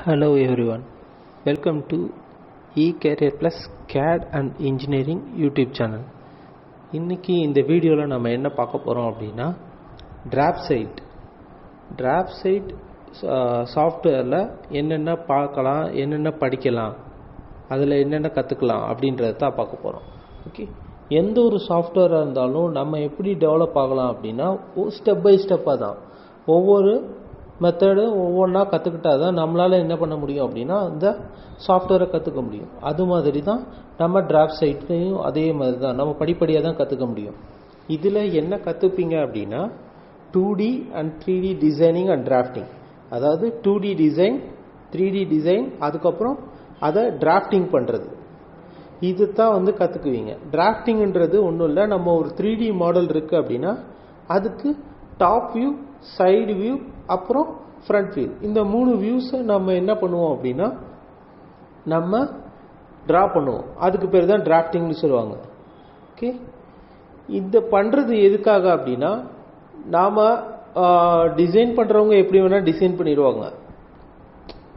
Hello everyone, welcome to eCareer Plus CAD and Engineering YouTube channel. இன்னைக்கு இந்த வீடியோவில் நம்ம என்ன பார்க்க போகிறோம் அப்படின்னா டிராஃப்ட்சைட் சாஃப்ட்வேரில் என்னென்ன பார்க்கலாம், என்னென்ன படிக்கலாம், அதில் என்னென்ன கற்றுக்கலாம் அப்படின்றத தான் பார்க்க போகிறோம். ஓகே, எந்த ஒரு சாஃப்ட்வேராக இருந்தாலும் நம்ம எப்படி டெவலப் ஆகலாம் அப்படின்னா ஸ்டெப் பை ஸ்டெப்பாக தான், ஒவ்வொரு மெத்தடு ஒவ்வொன்றா கற்றுக்கிட்டா தான் நம்மளால் என்ன பண்ண முடியும் அப்படின்னா அந்த சாஃப்ட்வேரை கற்றுக்க முடியும். அது மாதிரி தான் நம்ம டிராஃப்ட்சைட்லையும் அதே மாதிரி தான் நம்ம படிப்படியாக தான் கற்றுக்க முடியும். இதில் என்ன கற்றுப்பீங்க அப்படின்னா 2D and 3D designing and drafting. அதாவது 2D டிசைன், 3D டிசைன், அதுக்கப்புறம் அதை டிராஃப்டிங் பண்ணுறது, இது தான் கற்றுக்குவீங்க. டிராஃப்டிங்கிறது ஒன்றும் இல்லை, நம்ம ஒரு 3D மாடல் இருக்குது அப்படின்னா அதுக்கு டாப் வியூ, சைடு வியூ, அப்புறம் ஃப்ரண்ட் வியூ, இந்த 3 வியூஸை நம்ம என்ன பண்ணுவோம் அப்படின்னா நம்ம ட்ரா பண்ணுவோம். அதுக்கு பேர் தான் டிராஃப்டிங்னு சொல்லுவாங்க. ஓகே, இந்த பண்ணுறது எதுக்காக அப்படின்னா நாம் டிசைன் பண்ணுறவங்க எப்படி வேணால் டிசைன் பண்ணிடுவாங்க,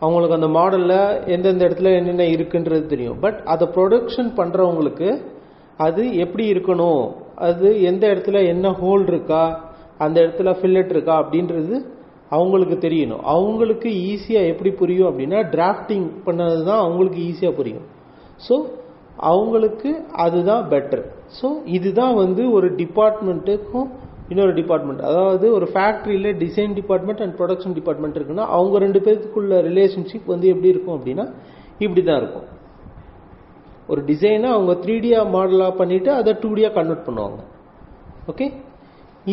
அவங்களுக்கு அந்த மாடலில் எந்தெந்த இடத்துல என்னென்ன இருக்குன்றது தெரியும். பட் அதை ப்ரொடக்ஷன் பண்ணுறவங்களுக்கு அது எப்படி இருக்கணும், அது எந்த இடத்துல என்ன ஹோல் இருக்கா, அந்த இடத்துல ஃபில்லட் இருக்கா அப்படின்றது அவங்களுக்கு தெரியணும். அவங்களுக்கு ஈஸியாக எப்படி புரியும் அப்படின்னா டிராஃப்டிங் பண்ணது தான் அவங்களுக்கு ஈஸியாக புரியும். ஸோ அவங்களுக்கு அதுதான் பெட்டர். ஸோ இதுதான் ஒரு டிபார்ட்மெண்ட்டுக்கும் இன்னொரு டிபார்ட்மெண்ட், அதாவது ஒரு ஃபேக்ட்ரியில் design department and production department இருக்குன்னா அவங்க 2 பேருக்குள்ள ரிலேஷன்ஷிப் எப்படி இருக்கும் அப்படின்னா இப்படி தான் இருக்கும். ஒரு டிசைனை அவங்க 3D மாடலாக பண்ணிவிட்டு அதை 2D கன்வெர்ட் பண்ணுவாங்க. ஓகே,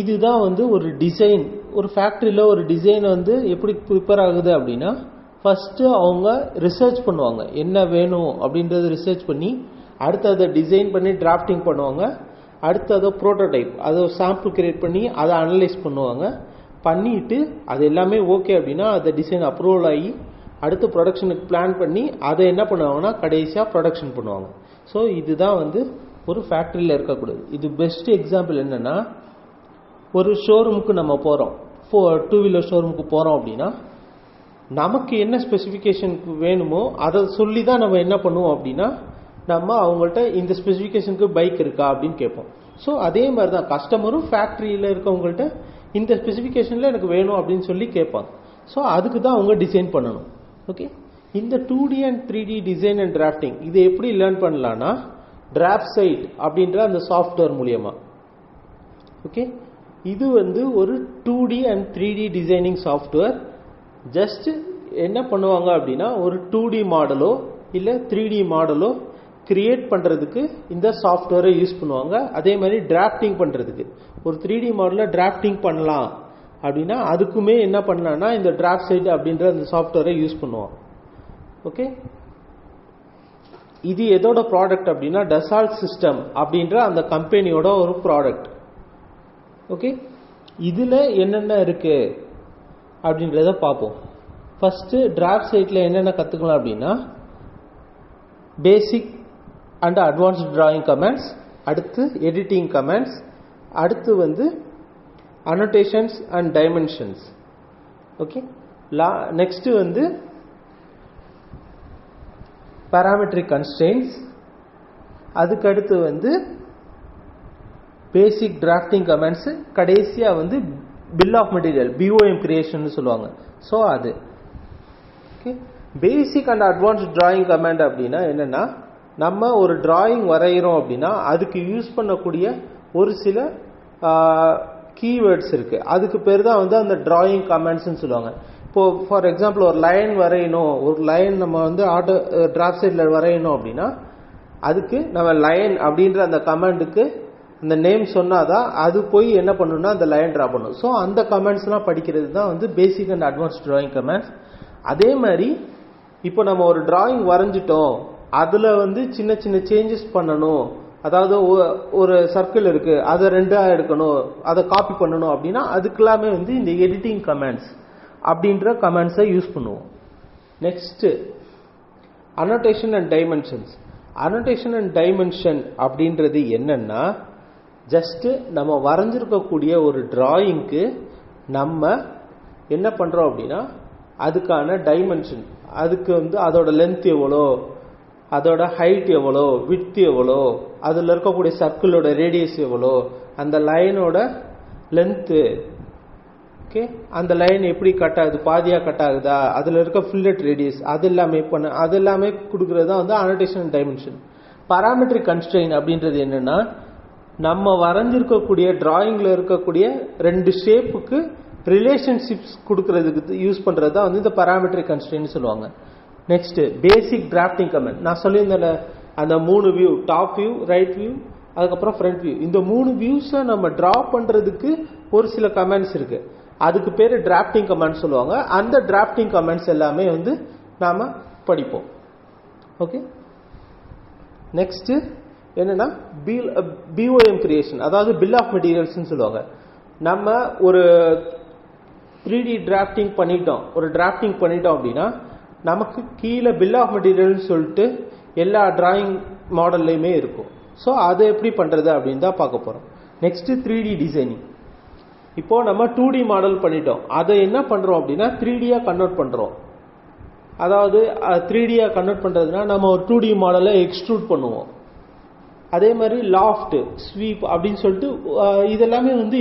இதுதான் ஒரு டிசைன். ஒரு ஃபேக்ட்ரியில் ஒரு டிசைன் எப்படி ப்ரிப்பேர் ஆகுது அப்படின்னா ஃபஸ்ட்டு அவங்க ரிசர்ச் பண்ணுவாங்க, என்ன வேணும் அப்படின்றத ரிசர்ச் பண்ணி அடுத்து அதை டிசைன் பண்ணி டிராஃப்டிங் பண்ணுவாங்க. அடுத்து அதை ப்ரோட்டோடைப், அதை சாம்பிள் கிரியேட் பண்ணி அதை அனலைஸ் பண்ணுவாங்க. பண்ணிட்டு அது எல்லாமே ஓகே அப்படின்னா அதை டிசைன் அப்ரூவல் ஆகி அடுத்து ப்ரொடக்ஷனுக்கு பிளான் பண்ணி அதை என்ன பண்ணுவாங்கன்னா கடைசியாக ப்ரொடக்ஷன் பண்ணுவாங்க. ஸோ இதுதான் ஒரு ஃபேக்ட்ரியில் இருக்கக்கூடாது. இது பெஸ்ட் எக்ஸாம்பிள் என்னென்னா, ஒரு ஷோரூமுக்கு நம்ம போகிறோம், 2 வீலர் ஷோரூமுக்கு போகிறோம் அப்படின்னா நமக்கு என்ன ஸ்பெசிஃபிகேஷனுக்கு வேணுமோ அதை சொல்லி தான் நம்ம என்ன பண்ணுவோம் அப்படின்னா நம்ம அவங்கள்ட்ட இந்த ஸ்பெசிஃபிகேஷனுக்கு பைக் இருக்கா அப்படின்னு கேட்போம். ஸோ அதே மாதிரி தான் கஸ்டமரும் ஃபேக்ட்ரியில் இருக்கவங்கள்ட்ட இந்த ஸ்பெசிஃபிகேஷனில் எனக்கு வேணும் அப்படின்னு சொல்லி கேட்பாங்க. ஸோ அதுக்கு தான் அவங்க டிசைன் பண்ணணும். ஓகே, இந்த 2D and 3D design and drafting இதை எப்படி லேர்ன் பண்ணலான்னா டிராஃப்ட்சைட் அப்படின்ற அந்த சாஃப்ட்வேர் மூலியமா. ஓகே, இது ஒரு 2D and 3D designing software. Just என்ன பண்ணுவாங்க அப்படின்னா ஒரு 2D மாடலோ இல்லை 3D மாடலோ கிரியேட் பண்ணுறதுக்கு இந்த சாஃப்ட்வேரை யூஸ் பண்ணுவாங்க. அதே மாதிரி டிராஃப்டிங் பண்ணுறதுக்கு ஒரு 3D மாடலில் டிராஃப்டிங் பண்ணலாம் அப்படின்னா அதுக்குமே என்ன பண்ணலான்னா இந்த டிராஃப்ட்சைட் அப்படின்ற அந்த சாஃப்ட்வேரை யூஸ் பண்ணுவோம். ஓகே, இது எதோட ப்ராடக்ட் அப்படின்னா டசால்ட் சிஸ்டம் அப்படின்ற அந்த கம்பெனியோட ஒரு ப்ராடக்ட். ஓகே, இதில் என்னென்ன இருக்கு அப்படின்றத பார்ப்போம். ஃபஸ்ட்டு டிராஃப்ட்சைட்டில் என்னென்ன கற்றுக்கலாம் அப்படின்னா basic and advanced drawing commands, அடுத்து எடிட்டிங் கமெண்ட்ஸ், அடுத்து annotations and dimensions. Okay, next parametric constraints, அதுக்கடுத்து பேசிக் டிராஃப்டிங் கமெண்ட்ஸ், கடைசியாக bill of material, BOM creation சொல்லுவாங்க. ஸோ அது okay. Basic and advanced drawing command அப்படின்னா என்னென்னா நம்ம ஒரு டிராயிங் வரைகிறோம் அப்படின்னா அதுக்கு யூஸ் பண்ணக்கூடிய ஒரு சில கீவேர்ட்ஸ் இருக்குது. அதுக்கு பேர் தான் அந்த டிராயிங் கமெண்ட்ஸ்ன்னு சொல்லுவாங்க. இப்போது ஃபார் எக்ஸாம்பிள் ஒரு லைன் வரையணும், ஒரு லைன் நம்ம டிராஃப்ட்சைட்டில் வரையணும் அப்படின்னா அதுக்கு நம்ம லைன் அப்படின்ற அந்த கமெண்டுக்கு அந்த நேம் சொன்னாதான் அது போய் என்ன பண்ணணும்னா அந்த லைன் ட்ரா பண்ணும். ஸோ அந்த கமெண்ட்ஸ்லாம் படிக்கிறது தான் பேசிக் அண்ட் அட்வான்ஸ்ட் டிராயிங் கமெண்ட்ஸ். அதே மாதிரி இப்போ நம்ம ஒரு டிராயிங் வரைஞ்சிட்டோம், அதில் சின்ன சின்ன சேஞ்சஸ் பண்ணணும், அதாவது ஒரு சர்க்கிள் இருக்குது அதை 2 எடுக்கணும், அதை காப்பி பண்ணணும் அப்படின்னா அதுக்கெல்லாமே இந்த எடிட்டிங் கமெண்ட்ஸ் அப்படின்ற கமெண்ட்ஸை யூஸ் பண்ணுவோம். Next annotation and dimensions. Annotation and dimension அப்படின்றது என்னன்னா ஜஸ்ட்டு நம்ம வரைஞ்சிருக்கக்கூடிய ஒரு டிராயிங்க்கு நம்ம என்ன பண்ணுறோம் அப்படின்னா அதுக்கான டைமென்ஷன், அதுக்கு வந்து அதோட லென்த் எவ்வளோ, அதோட ஹைட் எவ்வளோ, விட்த் எவ்வளோ, அதில் இருக்கக்கூடிய சர்க்கிளோட ரேடியஸ் எவ்வளோ, அந்த லைனோட லென்த்து, ஓகே, அந்த லைன் எப்படி கட் ஆகுது, பாதியாக கட் ஆகுதா, அதில் இருக்க ஃபில்லட் ரேடியஸ், அது எல்லாமே கொடுக்கறது தான் வந்து அனோடேஷன் டைமென்ஷன். பாராமெட்ரிக் கன்ஸ்ட்ரெயின் அப்படின்றது என்னன்னா, நம்ம வரைஞ்சிருக்கக்கூடிய டிராயிங்கில் இருக்கக்கூடிய ரெண்டு ஷேப்புக்கு ரிலேஷன்ஷிப்ஸ் கொடுக்கறதுக்கு யூஸ் பண்ணுறது தான் வந்து இந்த பாராமெட்ரிக் கன்ஸ்ட்ரெயின் சொல்லுவாங்க. நெக்ஸ்ட் பேசிக் டிராஃப்டிங் கமெண்ட். நான் சொல்லியிருந்தேன் அந்த 3 view, top view, right view, அதுக்கப்புறம் ஃப்ரண்ட் வியூ. இந்த 3 வியூஸை நம்ம டிரா பண்ணுறதுக்கு ஒரு சில கமெண்ட்ஸ் இருக்கு. அதுக்கு பேர் டிராஃப்டிங் கமெண்ட் சொல்லுவாங்க. அந்த டிராஃப்டிங் கமெண்ட்ஸ் எல்லாமே வந்து நாம படிப்போம். ஓகே, நெக்ஸ்ட் என்னன்னா பிஓஎம் கிரியேஷன், அதாவது பில் ஆஃப் மெட்டீரியல்ஸ் சொல்லுவாங்க. நம்ம ஒரு 3D டிராஃப்டிங் பண்ணிட்டோம், அப்படின்னா நமக்கு கீழே பில் ஆஃப் மெட்டீரியல்னு சொல்லிட்டு எல்லா டிராயிங் மாடல்லையுமே இருக்கும். ஸோ அதை எப்படி பண்றது அப்படின்னு தான் பார்க்க போறோம். Next 3D designing. இப்போ நம்ம 2D மாடல் பண்ணிட்டோம், அதை என்ன பண்றோம் அப்படின்னா 3Dயா கன்வெர்ட் பண்றோம். அதாவது 3Dயா கன்வெர்ட் பண்றதுன்னா நம்ம ஒரு 2D மாடலை எக்ஸ்ட்ரூட் பண்ணுவோம். அதே மாதிரி லாஃப்ட், ஸ்வீப் அப்படின்னு சொல்லிட்டு இதெல்லாமே வந்து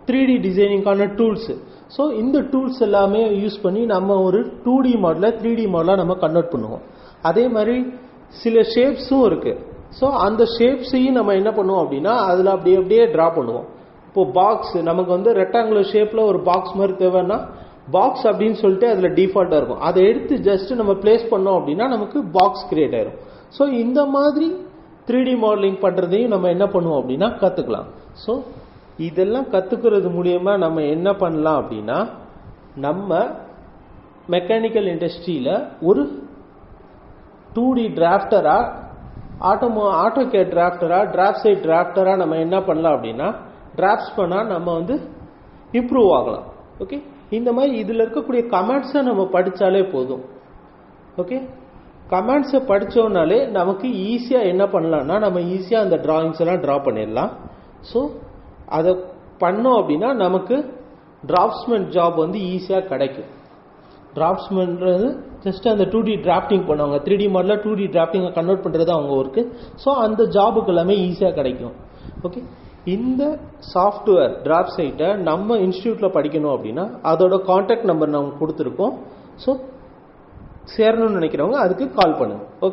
3D டிசைனிங்கான டூல்ஸ். ஸோ இந்த டூல்ஸ் எல்லாமே யூஸ் பண்ணி நம்ம ஒரு 2D மாடலை 3D மாடலாக நம்ம கன்வெர்ட் பண்ணுவோம். அதே மாதிரி சில ஷேப்ஸும் இருக்கு. ஸோ அந்த ஷேப்ஸையும் நம்ம என்ன பண்ணுவோம் அப்படின்னா அதில் அப்படியே ட்ரா பண்ணுவோம். இப்போ பாக்ஸ், நமக்கு வந்து ரெக்டாங்குலர் ஷேப்ல ஒரு பாக்ஸ் மாதிரி தேவைன்னா பாக்ஸ் அப்படின்னு சொல்லிட்டு அதில் டிஃபால்ட்டாக இருக்கும். அதை எடுத்து ஜஸ்ட் நம்ம பிளேஸ் பண்ணோம் அப்படின்னா நமக்கு பாக்ஸ் கிரியேட் ஆயிரும். ஸோ இந்த மாதிரி 3D மாடலிங் பண்றதையும் நம்ம என்ன பண்ணுவோம் அப்படின்னா கத்துக்கலாம். ஸோ இதெல்லாம் கத்துக்கிறது மூலியமா நம்ம என்ன பண்ணலாம் அப்படின்னா, நம்ம மெக்கானிக்கல் இண்டஸ்ட்ரியில ஒரு 2D டிராஃப்டரா, ஆட்டோகேட் டிராஃப்டரா, டிராஃப்ட் சைட் டிராஃப்டரா நம்ம என்ன பண்ணலாம் அப்படின்னா டிராஃப்ட்ஸ் பண்ணா நம்ம வந்து இம்ப்ரூவ் ஆகலாம். ஓகே, இந்த மாதிரி இதுல இருக்கக்கூடிய கமெண்ட்ஸை நம்ம படிச்சாலே போதும். ஓகே, கமெண்ட்ஸை படிச்சோம்னாலே நமக்கு ஈஸியா என்ன பண்ணலாம்னா நம்ம ஈஸியா அந்த டிராயிங்ஸ் எல்லாம் டிரா பண்ணிடலாம். ஸோ அதை பண்ணோம் அப்படின்னா நமக்கு டிராஃப்ட்ஸ்மேன் ஜாப் வந்து ஈஸியா கிடைக்கும். டிராஃப்ட்ஸ்மேன்றது ஜஸ்ட் அந்த 2D டிராஃப்டிங் பண்ணுவாங்க, 3D மாடல 2D டிராஃப்டிங் கன்வெர்ட் பண்றது அவங்க ஒர்க்கு. ஸோ அந்த ஜாபுக்கு எல்லாமே ஈஸியா கிடைக்கும். ஓகே, இந்த சாஃப்ட்வேர் டிராஃப்ட் சைட்டை நம்ம இன்ஸ்டிடியூட்ல படிக்கணும் அப்படின்னா அதோட கான்டாக்ட் நம்பர் நம்ம கொடுத்துருக்கோம். ஸோ சேரணும்னு நினைக்கிறவங்க அதுக்கு கால் பண்ணுங்க. ஓகே.